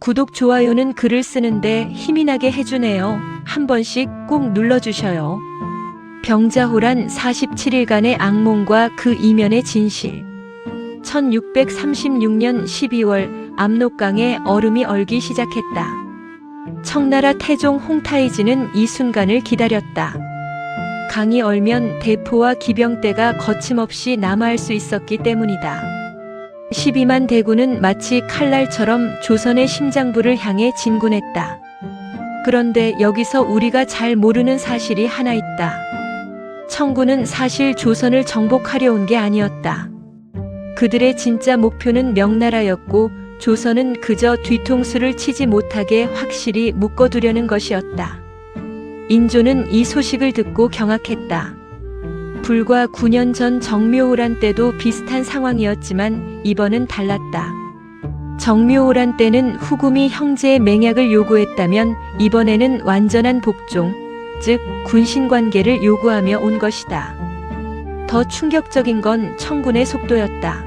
구독, 좋아요는 글을 쓰는데 힘이 나게 해주네요. 한 번씩 꼭 눌러주셔요. 병자호란 47일간의 악몽과 그 이면의 진실. 1636년 12월 압록강에 얼음이 얼기 시작했다. 청나라 태종 홍타이지는 이 순간을 기다렸다. 강이 얼면 대포와 기병대가 거침없이 남하할 수 있었기 때문이다. 12만 대군은 마치 칼날처럼 조선의 심장부를 향해 진군했다. 그런데 여기서 우리가 잘 모르는 사실이 하나 있다. 청군은 사실 조선을 정복하려 온 게 아니었다. 그들의 진짜 목표는 명나라였고 조선은 그저 뒤통수를 치지 못하게 확실히 묶어두려는 것이었다. 인조는 이 소식을 듣고 경악했다. 불과 9년 전 정묘호란 때도 비슷한 상황이었지만 이번은 달랐다. 정묘호란 때는 후금이 형제의 맹약을 요구했다면 이번에는 완전한 복종, 즉 군신관계를 요구하며 온 것이다. 더 충격적인 건 청군의 속도였다.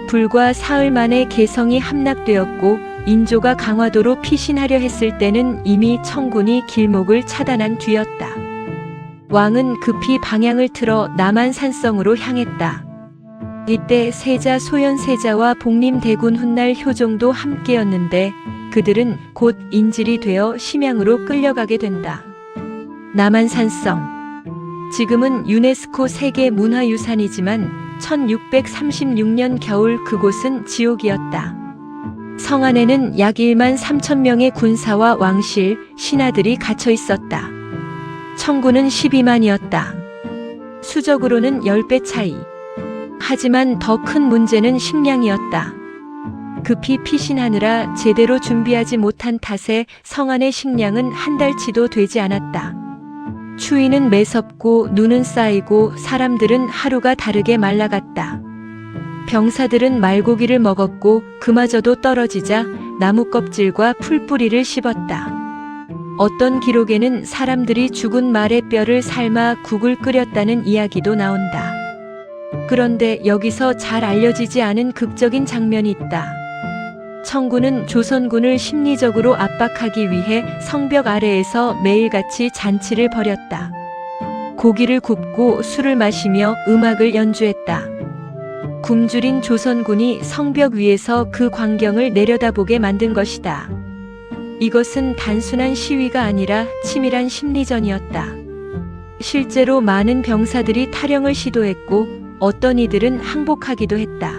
불과 사흘 만에 개성이 함락되었고 인조가 강화도로 피신하려 했을 때는 이미 청군이 길목을 차단한 뒤였다. 왕은 급히 방향을 틀어 남한산성으로 향했다. 이때 세자 소현세자와 복림대군 훗날 효종도 함께였는데 그들은 곧 인질이 되어 심양으로 끌려가게 된다. 남한산성. 지금은 유네스코 세계문화유산이지만 1636년 겨울 그곳은 지옥이었다. 성 안에는 약 1만 3천 명의 군사와 왕실, 신하들이 갇혀 있었다. 청군은 12만이었다. 수적으로는 10배 차이. 하지만 더 큰 문제는 식량이었다. 급히 피신하느라 제대로 준비하지 못한 탓에 성 안의 식량은 한 달치도 되지 않았다. 추위는 매섭고 눈은 쌓이고 사람들은 하루가 다르게 말라갔다. 병사들은 말고기를 먹었고 그마저도 떨어지자 나무 껍질과 풀뿌리를 씹었다. 어떤 기록에는 사람들이 죽은 말의 뼈를 삶아 국을 끓였다는 이야기도 나온다. 그런데 여기서 잘 알려지지 않은 극적인 장면이 있다. 청군은 조선군을 심리적으로 압박하기 위해 성벽 아래에서 매일같이 잔치를 벌였다. 고기를 굽고 술을 마시며 음악을 연주했다. 굶주린 조선군이 성벽 위에서 그 광경을 내려다보게 만든 것이다. 이것은 단순한 시위가 아니라 치밀한 심리전이었다. 실제로 많은 병사들이 탈영을 시도했고 어떤 이들은 항복하기도 했다.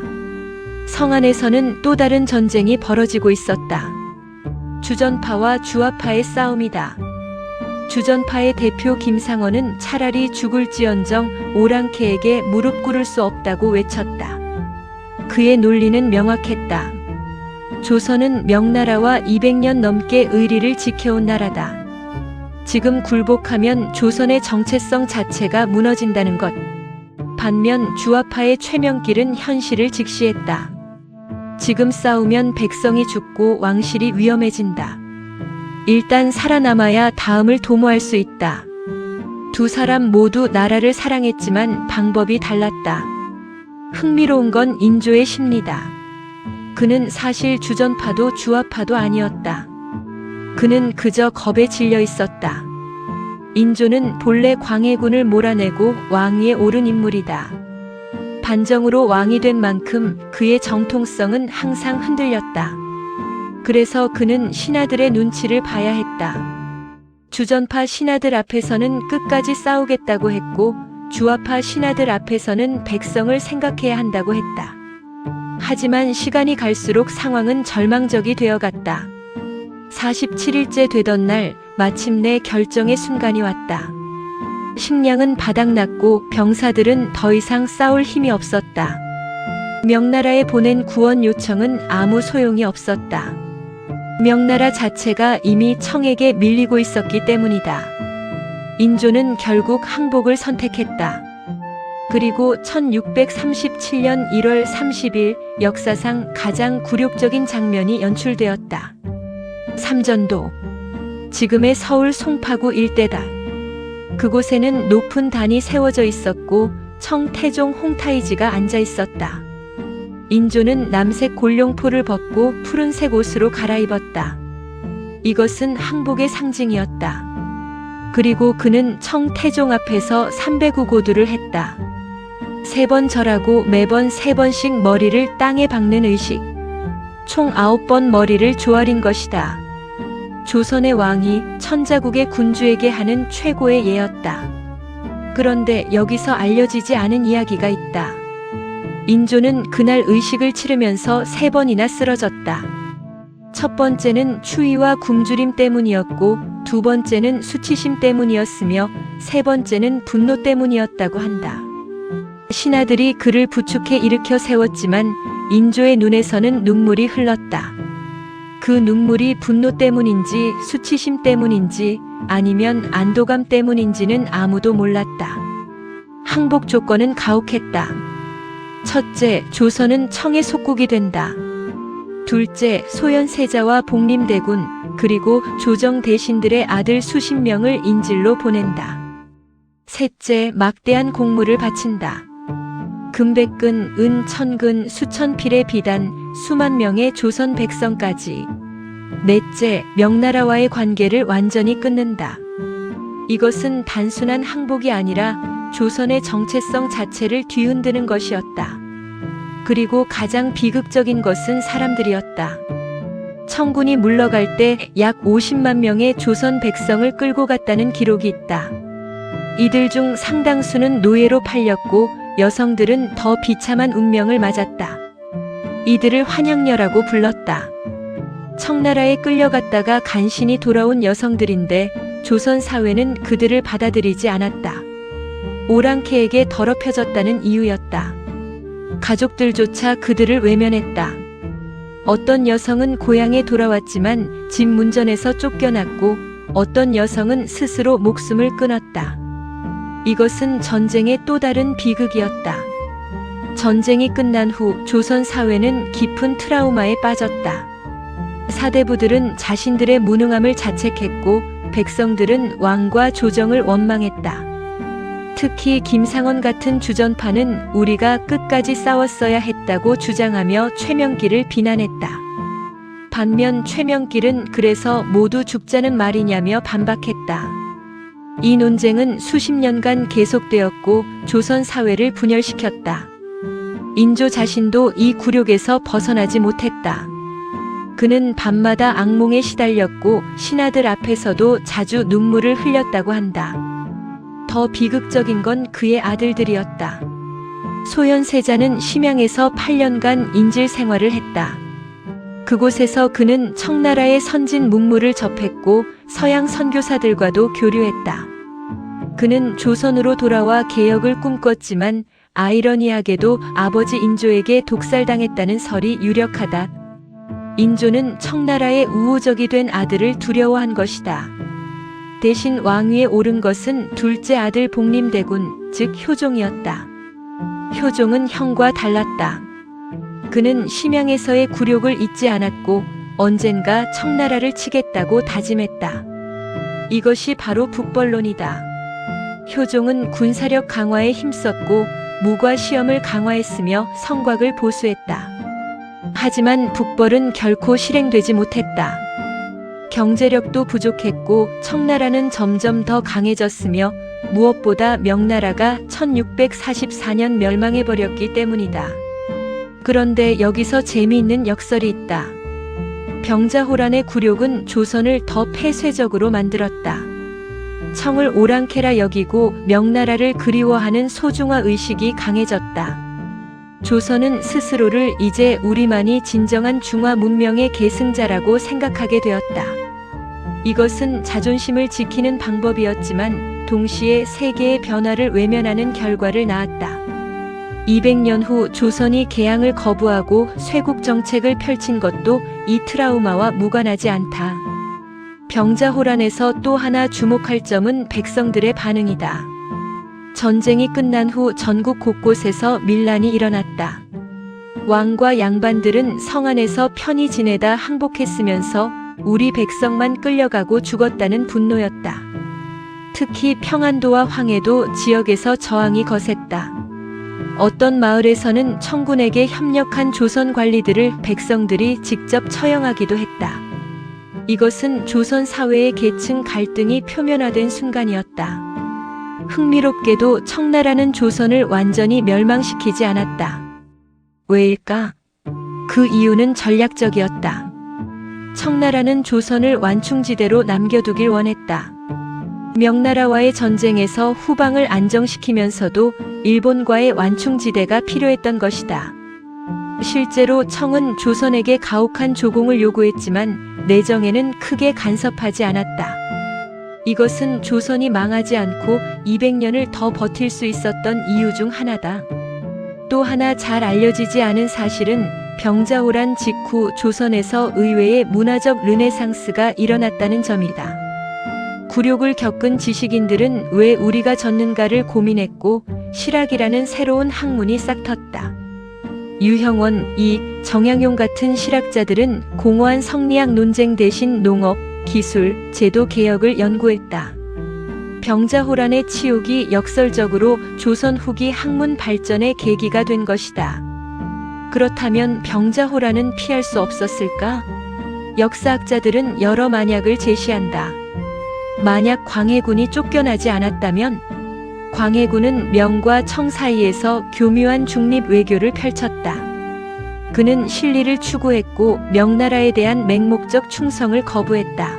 성 안에서는 또 다른 전쟁이 벌어지고 있었다. 주전파와 주화파의 싸움이다. 주전파의 대표 김상원은 차라리 죽을지언정 오랑캐에게 무릎 꿇을 수 없다고 외쳤다. 그의 논리는 명확했다. 조선은 명나라와 200년 넘게 의리를 지켜온 나라다. 지금 굴복하면 조선의 정체성 자체가 무너진다는 것. 반면 주화파의 최명길은 현실을 직시했다. 지금 싸우면 백성이 죽고 왕실이 위험해진다. 일단 살아남아야 다음을 도모할 수 있다. 두 사람 모두 나라를 사랑했지만 방법이 달랐다. 흥미로운 건 인조의 심리다. 그는 사실 주전파도 주화파도 아니었다. 그는 그저 겁에 질려 있었다. 인조는 본래 광해군을 몰아내고 왕위에 오른 인물이다. 반정으로 왕이 된 만큼 그의 정통성은 항상 흔들렸다. 그래서 그는 신하들의 눈치를 봐야 했다. 주전파 신하들 앞에서는 끝까지 싸우겠다고 했고 주화파 신하들 앞에서는 백성을 생각해야 한다고 했다. 하지만 시간이 갈수록 상황은 절망적이 되어갔다. 47일째 되던 날 마침내 결정의 순간이 왔다. 식량은 바닥났고 병사들은 더 이상 싸울 힘이 없었다. 명나라에 보낸 구원 요청은 아무 소용이 없었다. 명나라 자체가 이미 청에게 밀리고 있었기 때문이다. 인조는 결국 항복을 선택했다. 그리고 1637년 1월 30일 역사상 가장 굴욕적인 장면이 연출되었다. 삼전도. 지금의 서울 송파구 일대다. 그곳에는 높은 단이 세워져 있었고 청 태종 홍타이지가 앉아 있었다. 인조는 남색 골룡포를 벗고 푸른색 옷으로 갈아입었다. 이것은 항복의 상징이었다. 그리고 그는 청태종 앞에서 309고두를 했다. 3번 절하고 매번 3번씩 머리를 땅에 박는 의식. 총 9번 머리를 조아린 것이다. 조선의 왕이 천자국의 군주에게 하는 최고의 예였다. 그런데 여기서 알려지지 않은 이야기가 있다. 인조는 그날 의식을 치르면서 3번이나 쓰러졌다. 첫 번째는 추위와 굶주림 때문이었고, 두 번째는 수치심 때문이었으며, 세 번째는 분노 때문이었다고 한다. 신하들이 그를 부축해 일으켜 세웠지만 인조의 눈에서는 눈물이 흘렀다. 그 눈물이 분노 때문인지 수치심 때문인지 아니면 안도감 때문인지는 아무도 몰랐다. 항복 조건은 가혹했다. 첫째, 조선은 청의 속국이 된다. 둘째, 소현세자와 복림대군 그리고 조정 대신들의 아들 수십 명을 인질로 보낸다. 셋째, 막대한 공물을 바친다. 금백근, 은 천근, 수천 필의 비단, 수만 명의 조선 백성까지. 넷째, 명나라와의 관계를 완전히 끊는다. 이것은 단순한 항복이 아니라 조선의 정체성 자체를 뒤흔드는 것이었다. 그리고 가장 비극적인 것은 사람들이었다. 청군이 물러갈 때 약 50만 명의 조선 백성을 끌고 갔다는 기록이 있다. 이들 중 상당수는 노예로 팔렸고 여성들은 더 비참한 운명을 맞았다. 이들을 환양녀라고 불렀다. 청나라에 끌려갔다가 간신히 돌아온 여성들인데 조선 사회는 그들을 받아들이지 않았다. 오랑캐에게 더럽혀졌다는 이유였다. 가족들조차 그들을 외면했다. 어떤 여성은 고향에 돌아왔지만 집 문전에서 쫓겨났고 어떤 여성은 스스로 목숨을 끊었다. 이것은 전쟁의 또 다른 비극이었다. 전쟁이 끝난 후 조선 사회는 깊은 트라우마에 빠졌다. 사대부들은 자신들의 무능함을 자책했고 백성들은 왕과 조정을 원망했다. 특히 김상원 같은 주전파는 우리가 끝까지 싸웠어야 했다고 주장하며 최명길을 비난했다. 반면 최명길은 그래서 모두 죽자는 말이냐며 반박했다. 이 논쟁은 수십 년간 계속되었고 조선 사회를 분열시켰다. 인조 자신도 이 굴욕에서 벗어나지 못했다. 그는 밤마다 악몽에 시달렸고 신하들 앞에서도 자주 눈물을 흘렸다고 한다. 더 비극적인 건 그의 아들들이었다. 소현세자는 심양에서 8년간 인질 생활을 했다. 그곳에서 그는 청나라의 선진 문물을 접했고 서양 선교사들과도 교류했다. 그는 조선으로 돌아와 개혁을 꿈꿨지만 아이러니하게도 아버지 인조에게 독살당했다는 설이 유력하다. 인조는 청나라의 우호적이 된 아들을 두려워한 것이다. 대신 왕위에 오른 것은 둘째 아들 복림대군, 즉 효종이었다. 효종은 형과 달랐다. 그는 심양에서의 굴욕을 잊지 않았고 언젠가 청나라를 치겠다고 다짐했다. 이것이 바로 북벌론이다. 효종은 군사력 강화에 힘썼고 무과 시험을 강화했으며 성곽을 보수했다. 하지만 북벌은 결코 실행되지 못했다. 경제력도 부족했고 청나라는 점점 더 강해졌으며 무엇보다 명나라가 1644년 멸망해버렸기 때문이다. 그런데 여기서 재미있는 역설이 있다. 병자호란의 굴욕은 조선을 더 폐쇄적으로 만들었다. 청을 오랑캐라 여기고 명나라를 그리워하는 소중화 의식이 강해졌다. 조선은 스스로를 이제 우리만이 진정한 중화 문명의 계승자라고 생각하게 되었다. 이것은 자존심을 지키는 방법이었지만 동시에 세계의 변화를 외면하는 결과를 낳았다. 200년 후 조선이 개항을 거부하고 쇄국 정책을 펼친 것도 이 트라우마와 무관하지 않다. 병자호란에서 또 하나 주목할 점은 백성들의 반응이다. 전쟁이 끝난 후 전국 곳곳에서 밀란이 일어났다. 왕과 양반들은 성 안에서 편히 지내다 항복했으면서 우리 백성만 끌려가고 죽었다는 분노였다. 특히 평안도와 황해도 지역에서 저항이 거셌다. 어떤 마을에서는 청군에게 협력한 조선 관리들을 백성들이 직접 처형하기도 했다. 이것은 조선 사회의 계층 갈등이 표면화된 순간이었다. 흥미롭게도 청나라는 조선을 완전히 멸망시키지 않았다. 왜일까? 그 이유는 전략적이었다. 청나라는 조선을 완충지대로 남겨두길 원했다. 명나라와의 전쟁에서 후방을 안정시키면서도 일본과의 완충지대가 필요했던 것이다. 실제로 청은 조선에게 가혹한 조공을 요구했지만 내정에는 크게 간섭하지 않았다. 이것은 조선이 망하지 않고 200년을 더 버틸 수 있었던 이유 중 하나다. 또 하나 잘 알려지지 않은 사실은 병자호란 직후 조선에서 의외의 문화적 르네상스가 일어났다는 점이다. 굴욕을 겪은 지식인들은 왜 우리가 졌는가를 고민했고 실학이라는 새로운 학문이 싹텄다. 유형원, 정약용 같은 실학자들은 공허한 성리학 논쟁 대신 농업, 기술, 제도 개혁을 연구했다. 병자호란의 치욕이 역설적으로 조선 후기 학문 발전의 계기가 된 것이다. 그렇다면 병자호란은 피할 수 없었을까? 역사학자들은 여러 만약을 제시한다. 만약 광해군이 쫓겨나지 않았다면 광해군은 명과 청 사이에서 교묘한 중립 외교를 펼쳤다. 그는 실리를 추구했고 명나라에 대한 맹목적 충성을 거부했다.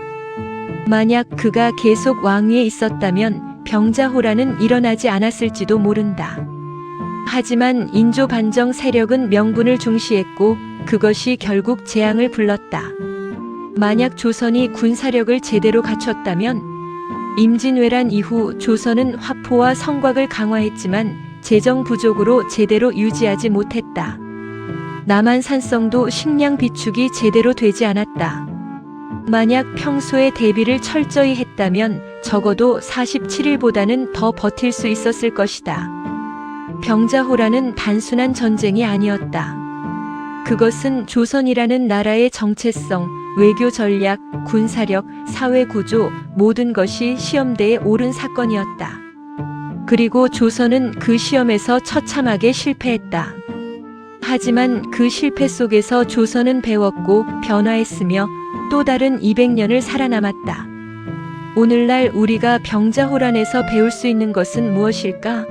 만약 그가 계속 왕위에 있었다면 병자호란은 일어나지 않았을지도 모른다. 하지만 인조 반정 세력은 명분을 중시했고 그것이 결국 재앙을 불렀다. 만약 조선이 군사력을 제대로 갖췄다면 임진왜란 이후 조선은 화포와 성곽을 강화했지만 재정 부족으로 제대로 유지하지 못했다. 남한 산성도 식량 비축이 제대로 되지 않았다. 만약 평소에 대비를 철저히 했다면 적어도 47일보다는 더 버틸 수 있었을 것이다. 병자호란은 단순한 전쟁이 아니었다. 그것은 조선이라는 나라의 정체성, 외교 전략, 군사력, 사회 구조, 모든 것이 시험대에 오른 사건이었다. 그리고 조선은 그 시험에서 처참하게 실패했다. 하지만 그 실패 속에서 조선은 배웠고 변화했으며 또 다른 200년을 살아남았다. 오늘날 우리가 병자호란에서 배울 수 있는 것은 무엇일까?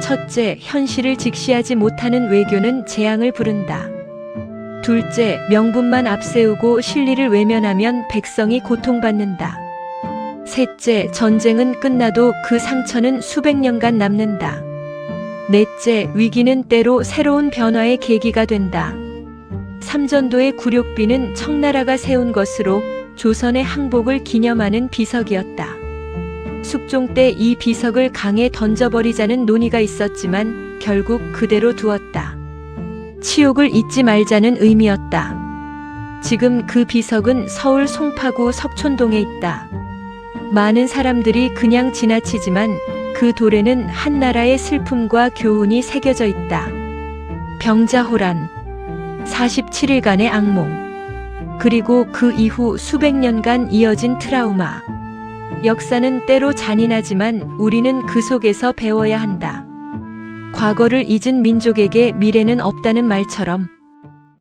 첫째, 현실을 직시하지 못하는 외교는 재앙을 부른다. 둘째, 명분만 앞세우고 실리를 외면하면 백성이 고통받는다. 셋째, 전쟁은 끝나도 그 상처는 수백 년간 남는다. 넷째, 위기는 때로 새로운 변화의 계기가 된다. 삼전도의 굴욕비는 청나라가 세운 것으로 조선의 항복을 기념하는 비석이었다. 숙종 때 이 비석을 강에 던져버리자는 논의가 있었지만 결국 그대로 두었다. 치욕을 잊지 말자는 의미였다. 지금 그 비석은 서울 송파구 석촌동에 있다. 많은 사람들이 그냥 지나치지만 그 돌에는 한 나라의 슬픔과 교훈이 새겨져 있다. 병자호란, 47일간의 악몽, 그리고 그 이후 수백 년간 이어진 트라우마. 역사는 때로 잔인하지만 우리는 그 속에서 배워야 한다. 과거를 잊은 민족에게 미래는 없다는 말처럼.